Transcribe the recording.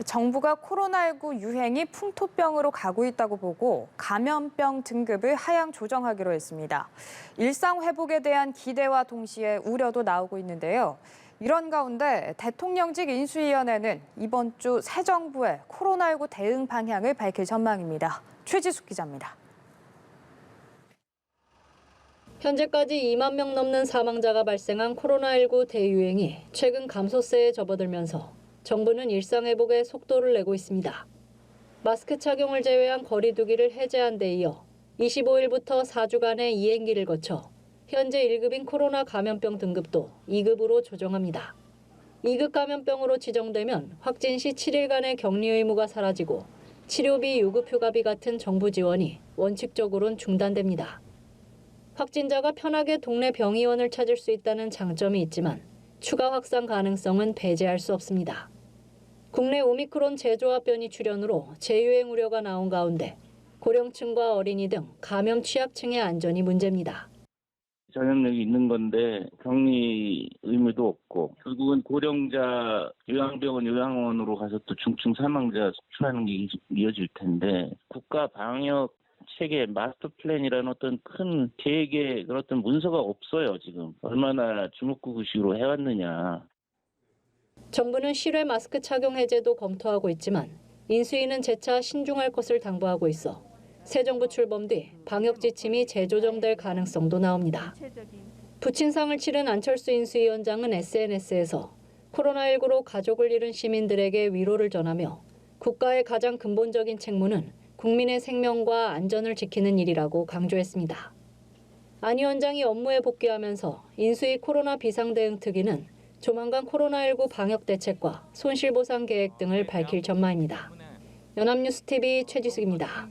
정부가 코로나19 유행이 풍토병으로 가고 있다고 보고 감염병 등급을 하향 조정하기로 했습니다. 일상 회복에 대한 기대와 동시에 우려도 나오고 있는데요. 이런 가운데 대통령직 인수위원회는 이번 주 새 정부의 코로나19 대응 방향을 밝힐 전망입니다. 최지숙 기자입니다. 현재까지 2만 명 넘는 사망자가 발생한 코로나19 대유행이 최근 감소세에 접어들면서 정부는 일상회복에 속도를 내고 있습니다. 마스크 착용을 제외한 거리 두기를 해제한 데 이어 25일부터 4주간의 이행기를 거쳐 현재 1급인 코로나 감염병 등급도 2급으로 조정합니다. 2급 감염병으로 지정되면 확진 시 7일간의 격리 의무가 사라지고 치료비, 유급휴가비 같은 정부 지원이 원칙적으로는 중단됩니다. 확진자가 편하게 동네 병의원을 찾을 수 있다는 장점이 있지만 추가 확산 가능성은 배제할 수 없습니다. 국내 오미크론 재조합 변이 출현으로 재유행 우려가 나온 가운데 고령층과 어린이 등 감염 취약층의 안전이 문제입니다. 전염력이 있는 건데 격리 의무도 없고 결국은 고령자 요양병원, 요양원으로 가서 또 중증 사망자 속출하는 게 이어질 텐데 국가 방역 체계, 마스터 플랜이라는 어떤 큰 계획의 그런 어떤 문서가 없어요, 지금. 얼마나 주먹구구식으로 해왔느냐. 정부는 실외 마스크 착용 해제도 검토하고 있지만 인수위는 재차 신중할 것을 당부하고 있어 새 정부 출범 뒤 방역 지침이 재조정될 가능성도 나옵니다. 부친상을 치른 안철수 인수위원장은 SNS에서 코로나19로 가족을 잃은 시민들에게 위로를 전하며 국가의 가장 근본적인 책무는 국민의 생명과 안전을 지키는 일이라고 강조했습니다. 안 위원장이 업무에 복귀하면서 인수위 코로나 비상대응특위는 조만간 코로나19 방역 대책과 손실보상 계획 등을 밝힐 전망입니다. 연합뉴스TV 최지숙입니다.